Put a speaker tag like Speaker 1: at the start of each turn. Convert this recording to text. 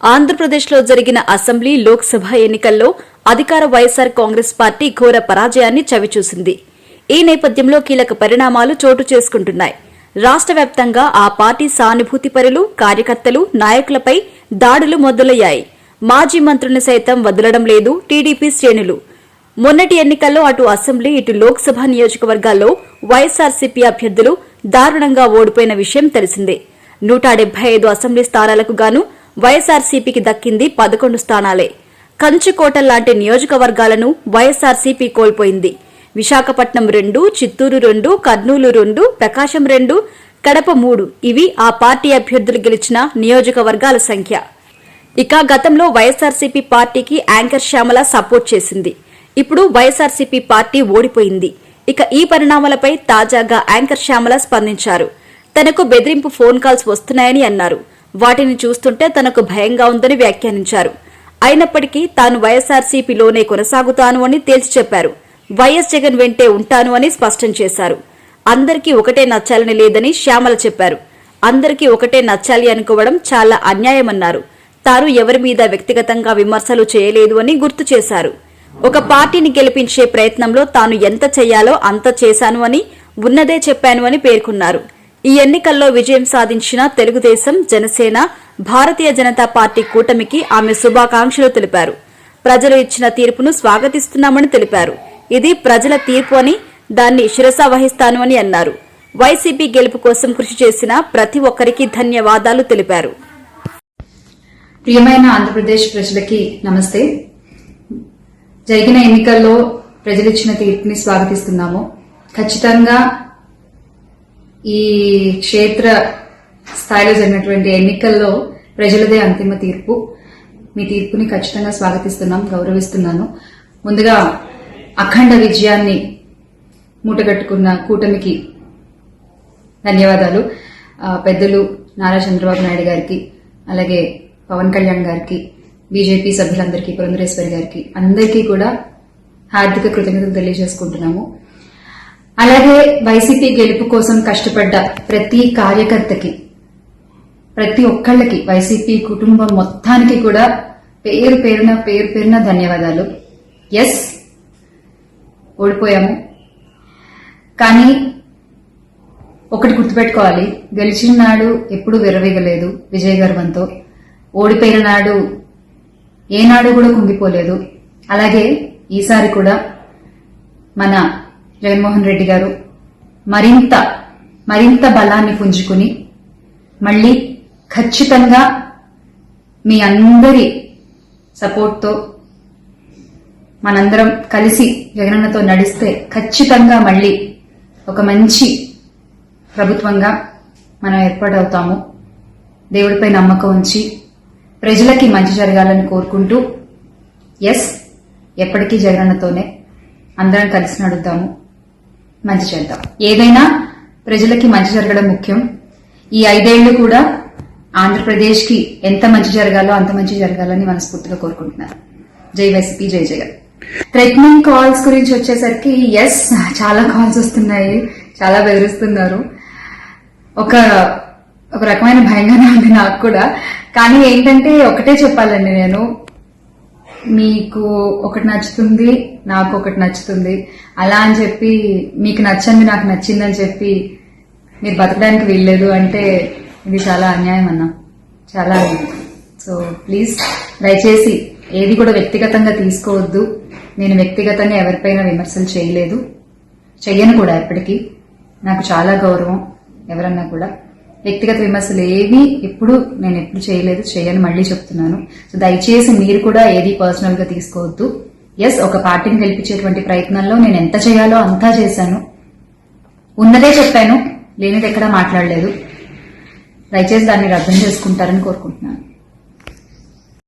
Speaker 1: ఆంధ్రప్రదేశ్లో జరిగిన అసెంబ్లీ లోక్సభ ఎన్నికల్లో అధికార వైఎస్సార్ కాంగ్రెస్ పార్టీ ఘోర పరాజయాన్ని చవిచూసింది. ఈ నేపథ్యంలో కీలక పరిణామాలు చోటు చేసుకుంటున్నాయి. రాష్ట్ర వ్యాప్తంగా ఆ పార్టీ సానుభూతిపరులు, కార్యకర్తలు, నాయకులపై దాడులు మొదలయ్యాయి. మాజీ మంత్రులను సైతం వదలడం లేదు టీడీపీ శ్రేణులు. మొన్నటి ఎన్నికల్లో అటు అసెంబ్లీ, ఇటు లోక్సభ నియోజకవర్గాల్లో వైఎస్సార్సీపీ అభ్యర్థులు దారుణంగా ఓడిపోయిన విషయం తెలిసిందే. 175 అసెంబ్లీ స్థానాలకు గాను వైఎస్సార్సీపీకి దక్కింది 11 స్థానాలే. కంచుకోట లాంటి నియోజకవర్గాలను వైఎస్సార్సీపీ కోల్పోయింది. విశాఖపట్నం 2, చిత్తూరు 2, కర్నూలు 2, ప్రకాశం 2, కడప 3 ఇవి ఆ పార్టీ అభ్యర్థులు గెలిచిన నియోజకవర్గాల సంఖ్య. ఇక గతంలో వైఎస్సార్సీపీ పార్టీకి యాంకర్ శ్యామల సపోర్ట్ చేసింది. ఇప్పుడు వైఎస్సార్సీపీ పార్టీ ఓడిపోయింది. ఇక ఈ పరిణామాలపై తాజాగా యాంకర్ శ్యామల స్పందించారు. తనకు బెదిరింపు ఫోన్ కాల్స్ వస్తున్నాయని అన్నారు. వాటిని చూస్తుంటే తనకు భయంగా ఉందని వ్యాఖ్యానించారు. అయినప్పటికీ తాను వైఎస్సార్సీపీలోనే కొనసాగుతాను అని తేల్చి చెప్పారు. వైఎస్ జగన్ వెంటే ఉంటాను అని స్పష్టం చేశారు. అందరికీ ఒకటే నచ్చాలని లేదని శ్యామల చెప్పారు. అందరికీ ఒకటే నచ్చాలి అనుకోవడం చాలా అన్యాయమన్నారు. తాను ఎవరి మీద వ్యక్తిగతంగా విమర్శలు చేయలేదు అని గుర్తు చేశారు. ఒక పార్టీని గెలిపించే ప్రయత్నంలో తాను ఎంత చెయ్యాలో అంత చేశాను అని, ఉన్నదే చెప్పాను అని పేర్కొన్నారు. ఈ ఎన్నికల్లో విజయం సాధించిన తెలుగుదేశం, జనసేన, భారతీయ జనతా పార్టీ కూటమికి ఆమె శుభాకాంక్షలు తెలిపారు. ప్రజలు ఇచ్చిన తీర్పును స్వాగతిస్తున్నామని తెలిపారు. ఇది ప్రజల తీర్పు అని, దాన్ని శిరసా వహిస్తాను అని అన్నారు. వైసీపీ గెలుపు కోసం కృషి చేసిన ప్రతి ఒక్కరికి ధన్యవాదాలు తెలిపారు.
Speaker 2: ప్రియమైన ఆంధ్రప్రదేశ్ ప్రజలకి నమస్తే. జరిగిన ఎన్నికల్లో ప్రజలిచ్చిన తీర్పుని స్వాగతిస్తున్నాము. ఖచ్చితంగా ఈ క్షేత్ర స్థాయిలో జరిగినటువంటి ఎన్నికల్లో ప్రజలదే అంతిమ తీర్పు. మీ తీర్పుని ఖచ్చితంగా స్వాగతిస్తున్నాం, గౌరవిస్తున్నాను. ముందుగా అఖండ విజయాన్ని మూటగట్టుకున్న కూటమికి ధన్యవాదాలు. పెద్దలు నారా చంద్రబాబు నాయుడు గారికి, అలాగే పవన్ కళ్యాణ్ గారికి, బీజేపీ సభ్యులందరికీ, పురంధరేశ్వరి గారికి, అందరికీ కూడా హార్దిక కృతజ్ఞతలు తెలియజేసుకుంటున్నాము. అలాగే వైసీపీ గెలుపు కోసం కష్టపడ్డ ప్రతి కార్యకర్తకి, ప్రతి ఒక్కళ్ళకి, వైసీపీ కుటుంబం మొత్తానికి కూడా పేరు పేరున ధన్యవాదాలు. ఎస్, ఓడిపోయాము, కానీ ఒకటి గుర్తుపెట్టుకోవాలి, గెలిచిన నాడు ఎప్పుడూ విర్రవీగలేదు విజయ గర్వంతో. ఓడిపోయిన నాడు ఏనాడు కూడా కుంగిపోలేదు. అలాగే ఈసారి కూడా మన జగన్మోహన్ రెడ్డి గారు మరింత బలాన్ని పుంజుకుని మళ్లీ ఖచ్చితంగా మీ అందరి సపోర్ట్తో మనందరం కలిసి జగనన్నతో నడిస్తే ఖచ్చితంగా మళ్లీ ఒక మంచి ప్రభుత్వంగా మనం ఏర్పాటవుతాము. దేవుడిపై నమ్మకం ఉంచి ప్రజలకి మంచి జరగాలని కోరుకుంటూ, ఎస్, ఎప్పటికీ జగనన్నతోనే అందరం కలిసి నడుద్దాము, మంచి చేద్దాం. ఏదైనా ప్రజలకి మంచి జరగడం ముఖ్యం. ఈ 5 ఏళ్లు కూడా ఆంధ్రప్రదేశ్ కి ఎంత మంచి జరగాలో అంత మంచి జరగాలని మనస్ఫూర్తిగా కోరుకుంటున్నాను. జై వైసీపీ, జై జగన్. థ్రెటనింగ్ కాల్స్ గురించి వచ్చేసరికి, ఎస్, చాలా కాల్స్ వస్తున్నాయి, చాలా బెదిరిస్తున్నారు. ఒక రకమైన భయంగానే ఉంది నాకు కూడా. కానీ ఏంటంటే ఒకటే చెప్పాలండి, నేను మీకు ఒకటి నచ్చుతుంది, నాకు ఒకటి నచ్చుతుంది, అలా అని చెప్పి మీకు నచ్చంది నాకు నచ్చిందని చెప్పి మీరు బతకడానికి వీల్లేదు అంటే ఇది చాలా అన్యాయం అన్నా, చాలా అన్యాయం. సో ప్లీజ్, దయచేసి ఏది కూడా వ్యక్తిగతంగా తీసుకోవద్దు. నేను వ్యక్తిగతంగా ఎవరిపైన విమర్శలు చేయలేదు, చెయ్యను కూడా. ఎప్పటికీ నాకు చాలా గౌరవం. ఎవరన్నా కూడా వ్యక్తిగత విమర్శలు ఏవి నేను ఎప్పుడు చేయలేదు, చేయని మళ్లీ చెప్తున్నాను. సో దయచేసి మీరు కూడా ఏది పర్సనల్ గా తీసుకోవద్దు. ఎస్, ఒక పార్టీని గెలిపించేటువంటి ప్రయత్నంలో నేను ఎంత చేయాలో అంతా చేశాను, ఉన్నదే చెప్పాను, లేనిది ఎక్కడా మాట్లాడలేదు. దయచేసి దాన్ని అర్థం చేసుకుంటారని కోరుకుంటున్నాను.